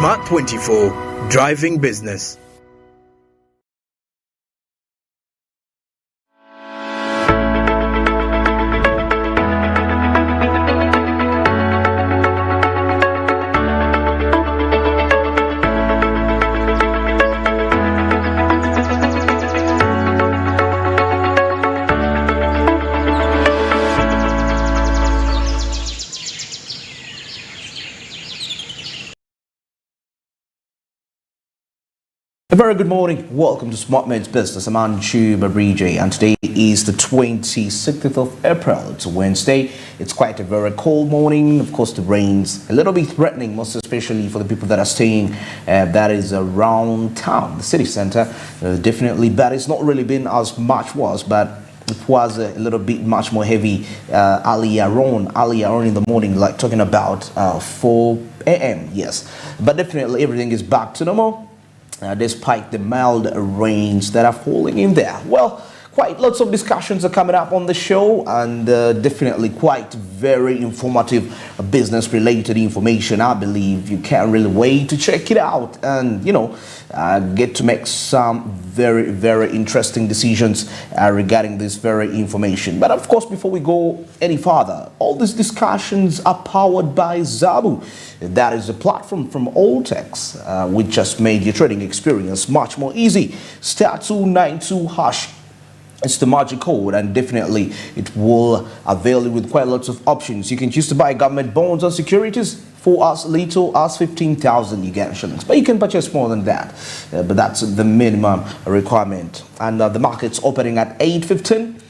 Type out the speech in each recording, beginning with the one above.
Smart24 Driving Business. A very good morning. Welcome to SmartMen's I'm Anju Mabrije, and today is the 26th of April. It's a Wednesday. It's quite a very cold morning. Of course, the rain's a little bit threatening, most especially for the people that are staying that is around town, the city center. Definitely, but it's not really been as much was, but it was a little bit much more heavy earlier on in the morning, like talking about 4 a.m. Yes, but definitely everything is back to normal. Despite the mild rains that are falling in there. Well, quite lots of discussions are coming up on the show, and definitely quite very informative business related information. I believe you can't really wait to check it out and, you know, get to make some very interesting decisions regarding this very information. But of course, before we go any further, all these discussions are powered by Zabu. That is a platform from Alltex, which just made your trading experience much more easy. *292#. It's the magic code, and definitely it will avail you with quite lots of options. You can choose to buy government bonds or securities for as little as 15,000 Ugandan shillings, but you can purchase more than that. But that's the minimum requirement. And the market's opening at 8:15.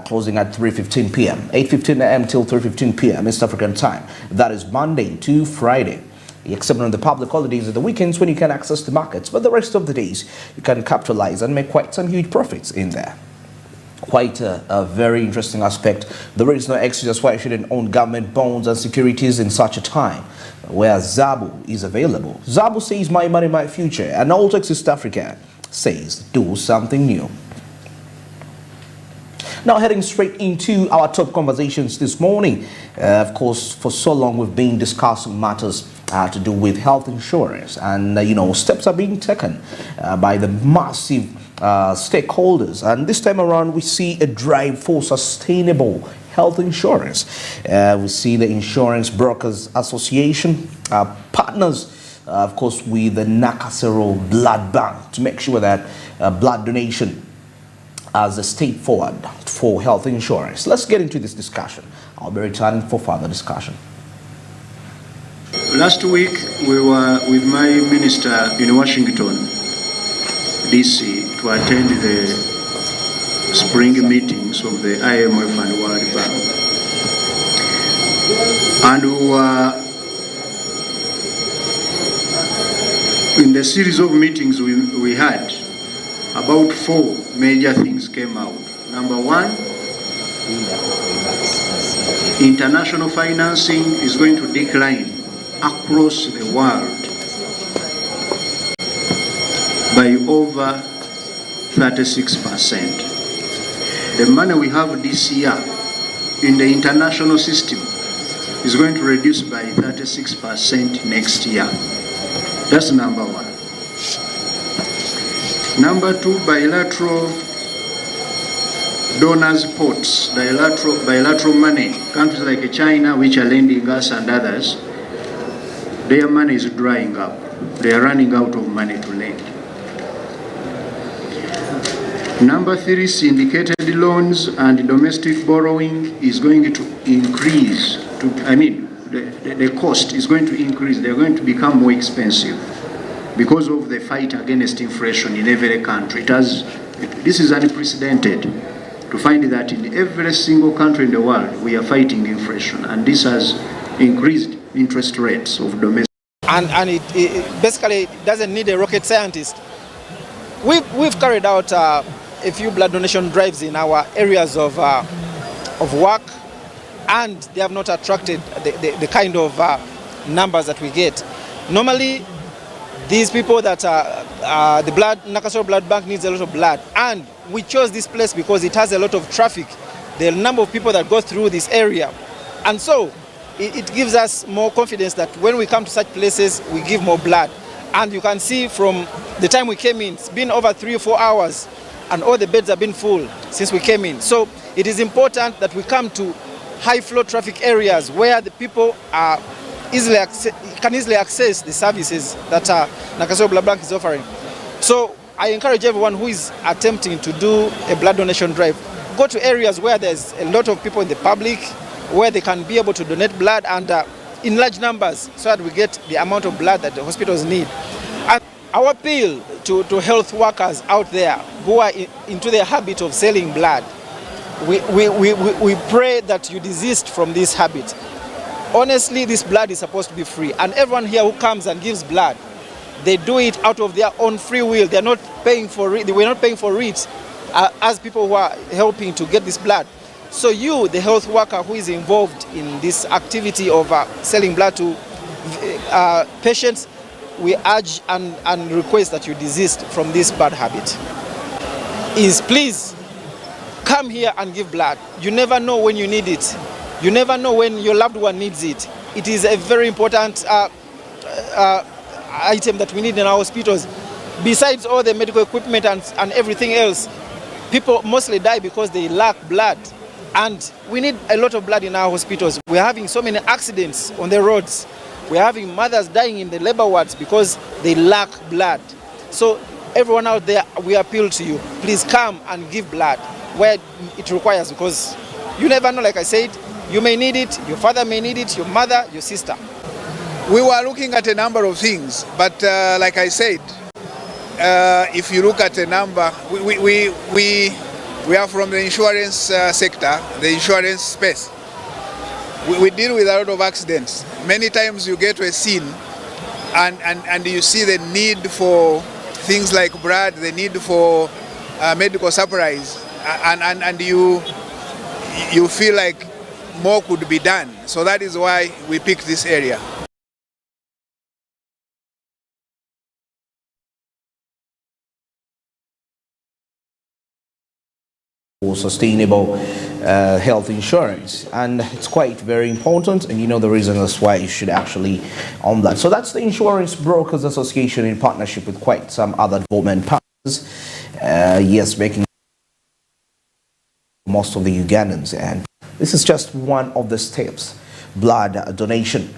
Closing at 3:15 p.m. 8:15 a.m. till 3:15 p.m. East African time. That is Monday to Friday, except on the public holidays and the weekends when you can access the markets. But the rest of the days, you can capitalize and make quite some huge profits in there. Quite a very interesting aspect. There is no excuse why you shouldn't own government bonds and securities in such a time where Zabu is available. Zabu says my money, my future, and Alltex East Africa says do something new. Now heading straight into our top conversations this morning. Of course, for so long we've been discussing matters to do with health insurance, and you know, steps are being taken by the massive stakeholders, and this time around we see a drive for sustainable health insurance. We see the Insurance Brokers Association partners, of course, with the Nakasero Blood Bank to make sure that blood donation as a step forward for health insurance. Let's get into this discussion. I'll be returning for further discussion. Last week we were with my minister in Washington, D.C. to attend the spring meetings of the IMF and World Bank. And we were in the series of meetings we had, about 4 major things came out. Number one, international financing is going to decline across the world by over 36%. The money we have this year in the international system is going to reduce by 36% next year. That's number one. Number two, bilateral donors' ports, bilateral money. Countries like China, which are lending us, and others, their money is drying up. They are running out of money to lend. Number three, syndicated loans and domestic borrowing is going to increase. The cost is going to increase. They're going to become more expensive because of the fight against inflation in every country. This is unprecedented to find that in every single country in the world we are fighting inflation, and this has increased interest rates of domestic. And it basically doesn't need a rocket scientist. We've carried out a few blood donation drives in our areas of work, and they have not attracted the kind of numbers that we get. Normally, these people that are the Nakasero Blood Bank needs a lot of blood, and we chose this place because it has a lot of traffic, the number of people that go through this area, and so it gives us more confidence that when we come to such places, we give more blood. And you can see from the time we came in, it's been over 3 or 4 hours, and all the beds have been full since we came in. So it is important that we come to high flow traffic areas where the people are can easily access the services that Nakasero Blood Bank is offering. So I encourage everyone who is attempting to do a blood donation drive, go to areas where there's a lot of people in the public, where they can be able to donate blood and in large numbers, so that we get the amount of blood that the hospitals need. And our appeal to health workers out there who are into the habit of selling blood, we pray that you desist from this habit. Honestly, this blood is supposed to be free, and everyone here who comes and gives blood, they do it out of their own free will. They're not paying for it. We're not paying for it as people who are helping to get this blood. So you, the health worker who is involved in this activity of selling blood to patients, we urge and request that you desist from this bad habit. Please come here and give blood. You never know when you need it. You never know when your loved one needs it. It is a very important item that we need in our hospitals. Besides all the medical equipment and everything else, people mostly die because they lack blood. And we need a lot of blood in our hospitals. We're having so many accidents on the roads. We're having mothers dying in the labor wards because they lack blood. So everyone out there, we appeal to you. Please come and give blood where it requires, because you never know, like I said, you may need it, your father may need it, your mother, your sister. We were looking at a number of things, but like I said, if you look at the number, we are from the insurance sector, the insurance space. We deal with a lot of accidents. Many times you get to a scene and you see the need for things like blood, the need for medical supplies, and you feel like more could be done. So that is why we picked this area. Sustainable health insurance, and it's quite very important, and you know the reason that's why you should actually on that. So that's the Insurance Brokers Association in partnership with quite some other development partners, yes, making most of the Ugandans, and this is just one of the steps, blood donation.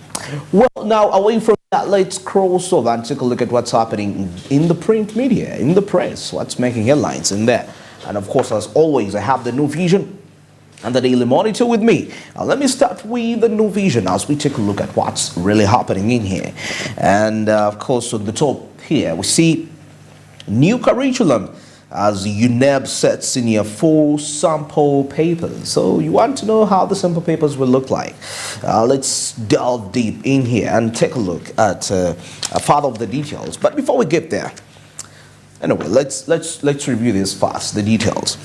Well, now away from that, let's cross over and take a look at what's happening in the print media, in the press, what's making headlines in there. And of course, as always, I have the New Vision and the Daily Monitor with me. Now, let me start with the New Vision as we take a look at what's really happening in here. And of course, on the top here, we see new curriculum as UNEB sets Senior 4 sample papers. So you want to know how the sample papers will look like. Let's delve deep in here and take a look at a part of the details. But before we get there, anyway, let's review this fast, the details.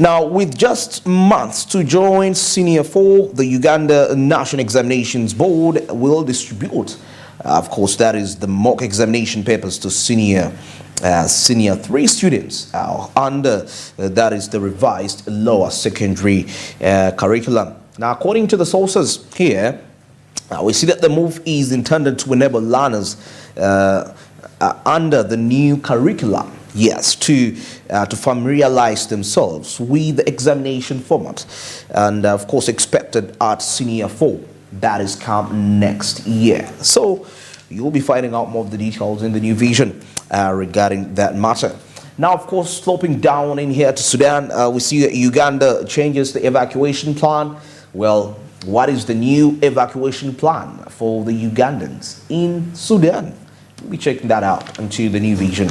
Now, with just months to join Senior 4, the Uganda National Examinations Board will distribute, of course, that is the mock examination papers to Senior 3 students under, that is the revised lower secondary curriculum. Now, according to the sources here, we see that the move is intended to enable learners under the new curriculum, yes, to familiarize themselves with the examination format, and of course expected at Senior 4, that is come next year. So you'll be finding out more of the details in the New Vision regarding that matter. Now, of course, sloping down in here to Sudan, we see that Uganda changes the evacuation plan. Well, what is the new evacuation plan for the Ugandans in Sudan? We'll be checking that out into the New Vision.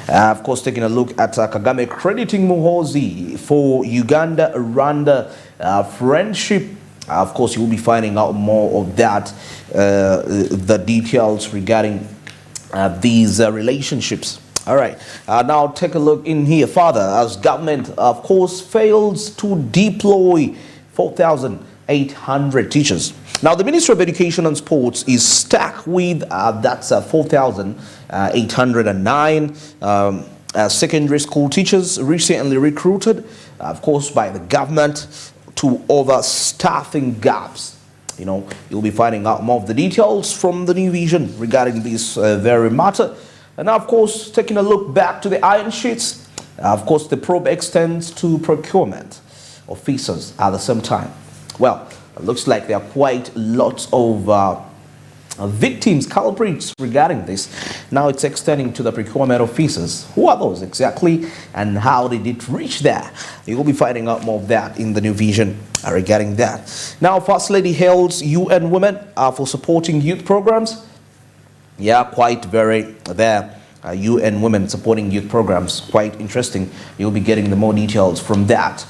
Of course, taking a look at Kagame crediting Muhoozi for Uganda-Rwanda friendship. Of course, you will be finding out more of that, the details regarding these relationships. All right, now take a look in here further as government, of course, fails to deploy 4,800 teachers. Now, the Ministry of Education and Sports is stuck with that's 4,809 secondary school teachers recently recruited, of course, by the government to over staffing gaps. You'll be finding out more of the details from the New Vision regarding this very matter. And now, of course, taking a look back to the iron sheets, of course, the probe extends to procurement officers at the same time. Well, it looks like there are quite lots of victims, culprits regarding this. Now it's extending to the procurement officers. Who are those exactly, and how did it reach there? You will be finding out more of that in the New Vision regarding that. Now, First Lady hails UN Women for supporting youth programs. Yeah, quite very there. UN Women supporting youth programs, quite interesting. You'll be getting the more details from that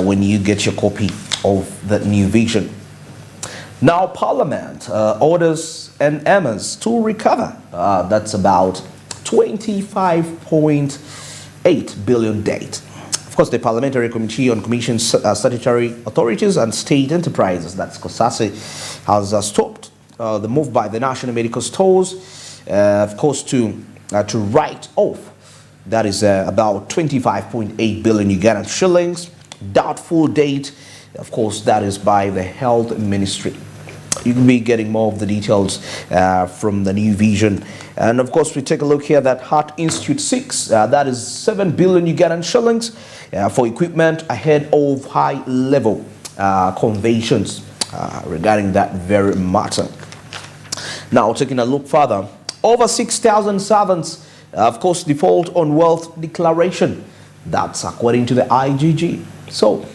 when you get your copy of the New Vision. Now, Parliament orders NMS to recover. That's about 25.8 billion debt. Of course, the Parliamentary Committee on Commissions, Statutory Authorities and State Enterprises, that's COSASE, has stopped the move by the National Medical Stores, of course, to write off. That is about 25.8 billion Ugandan shillings. Doubtful date, of course, that is by the Health Ministry. You can be getting more of the details from the New Vision. And of course, we take a look here that Heart Institute 6, that is 7 billion Ugandan shillings for equipment ahead of high-level conventions regarding that very matter. Now, taking a look further, over 6,000 servants, of course, default on wealth declaration. That's according to the IGG. So,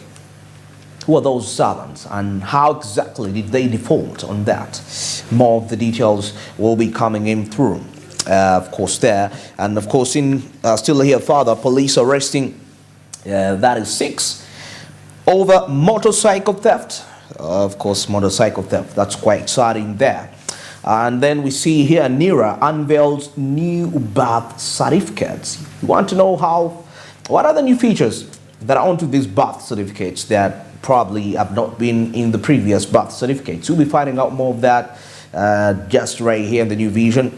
who are those servants and how exactly did they default on that? More of the details will be coming in through, of course, there. And of course, in still here further, police arresting, that is 6, over motorcycle theft. Of course, motorcycle theft, that's quite exciting there. And then we see here NIRA unveils new birth certificates. You want to know what are the new features that are onto these birth certificates that probably have not been in the previous birth certificates? We'll be finding out more of that just right here in the New Vision.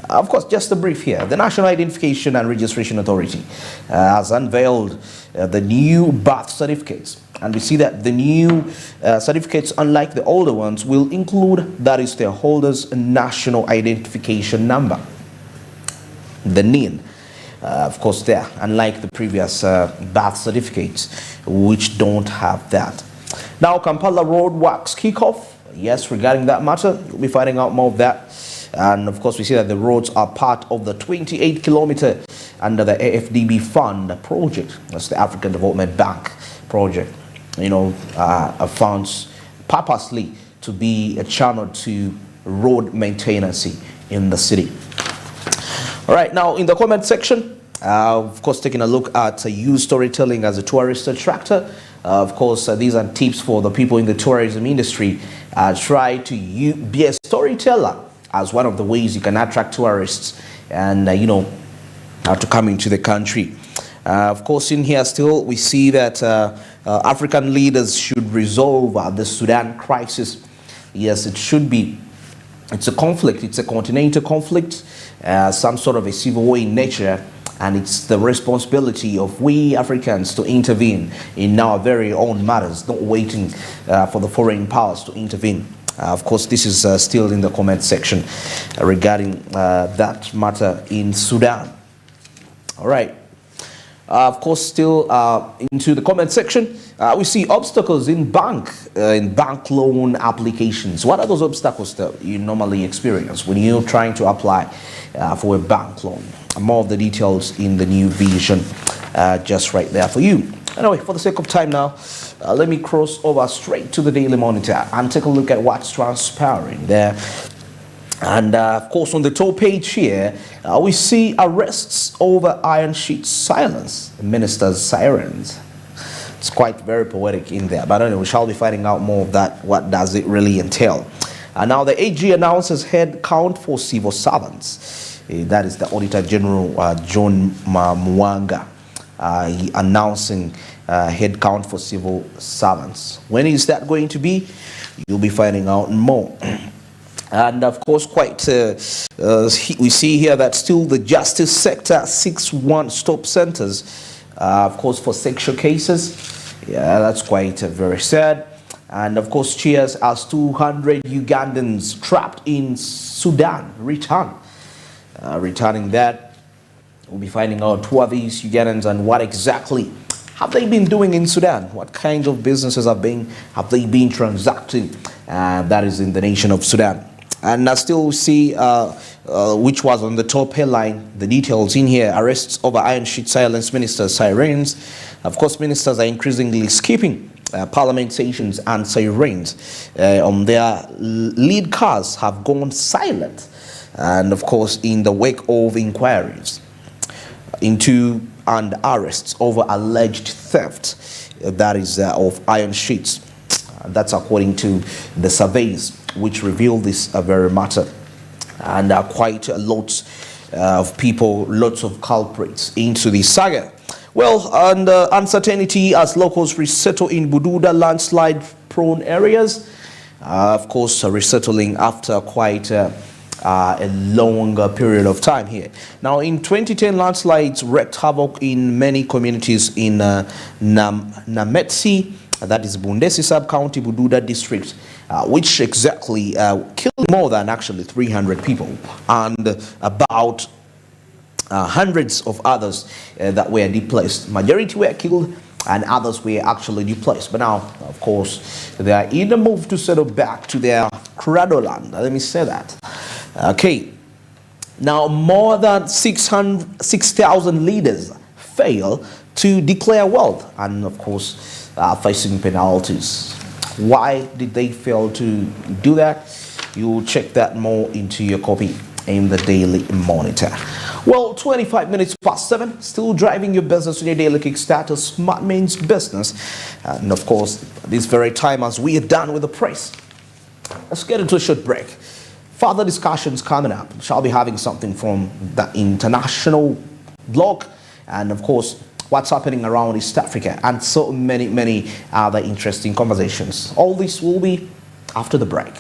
Of course, just a brief here. The National Identification and Registration Authority has unveiled the new birth certificates. And we see that the new certificates, unlike the older ones, will include, that is, their holder's national identification number, the NIN. Of course, there, unlike the previous birth certificates, which don't have that. Now, Kampala Road Works kickoff. Yes, regarding that matter, you'll be finding out more of that. And of course, we see that the roads are part of the 28-kilometer under the AFDB Fund project. That's the African Development Bank project. Funds purposely to be a channel to road maintenance in the city. All right, now in the comment section, of course, taking a look at youth storytelling as a tourist attractor. Of course, these are tips for the people in the tourism industry. Try to be a storyteller as one of the ways you can attract tourists and, to come into the country. Of course, in here still, we see that African leaders should resolve the Sudan crisis. Yes, it should be. It's a conflict. It's a continental conflict, some sort of a civil war in nature, and it's the responsibility of we Africans to intervene in our very own matters, not waiting for the foreign powers to intervene. Of course, this is still in the comment section regarding that matter in Sudan. All right. Of course, still into the comment section, we see obstacles in bank loan applications. What are those obstacles that you normally experience when you're trying to apply for a bank loan? More of the details in the New Vision, just right there for you. Anyway, for the sake of time now, let me cross over straight to the Daily Monitor and take a look at what's transpiring there. And of course, on the top page here, we see arrests over iron sheet silence, minister's sirens. It's quite very poetic in there, but anyway, we shall be finding out more of that. What does it really entail? And now the AG announces head count for civil servants. That is the Auditor General, John Mwanga, announcing head count for civil servants. When is that going to be? You'll be finding out more. And of course, we see here that still the justice sector seeks one-stop centers, of course, for sexual cases. Yeah, that's quite very sad. And of course, cheers as 200 Ugandans trapped in Sudan return. Returning that, we'll be finding out who are these Ugandans and what exactly have they been doing in Sudan. What kinds of businesses have they been transacting? That is in the nation of Sudan. And I still see which was on the top headline, the details in here: arrests over iron sheet silence ministers' sirens. Of course, ministers are increasingly skipping parliament sessions and sirens on their lead cars have gone silent. And of course, in the wake of inquiries into and arrests over alleged theft, that is of iron sheets. That's according to the surveys which reveal this very matter. And quite a lot of people, lots of culprits into this saga. Well, and uncertainty as locals resettle in Bududa landslide-prone areas. Of course, resettling after quite a longer period of time here. Now, in 2010, landslides wreaked havoc in many communities in Nametsi, that is Bundesi sub-county, Bududa district, which exactly killed more than actually 300 people, and about hundreds of others that were displaced. Majority were killed and others were actually displaced. But now, of course, they are in a move to settle back to their cradle land. Let me say that. Okay. Now, more than 6,000 leaders fail to declare wealth and, of course, facing penalties. Why did they fail to do that? You check that more into your copy in the Daily Monitor. Well, 25 minutes past 7, still driving your business with your daily kickstart of Smart Means Business. And of course, this very time as we are done with the press, let's get into a short break. Further discussions coming up. Shall be having something from the international blog and of course, what's happening around East Africa and so many other interesting conversations. All this will be after the break.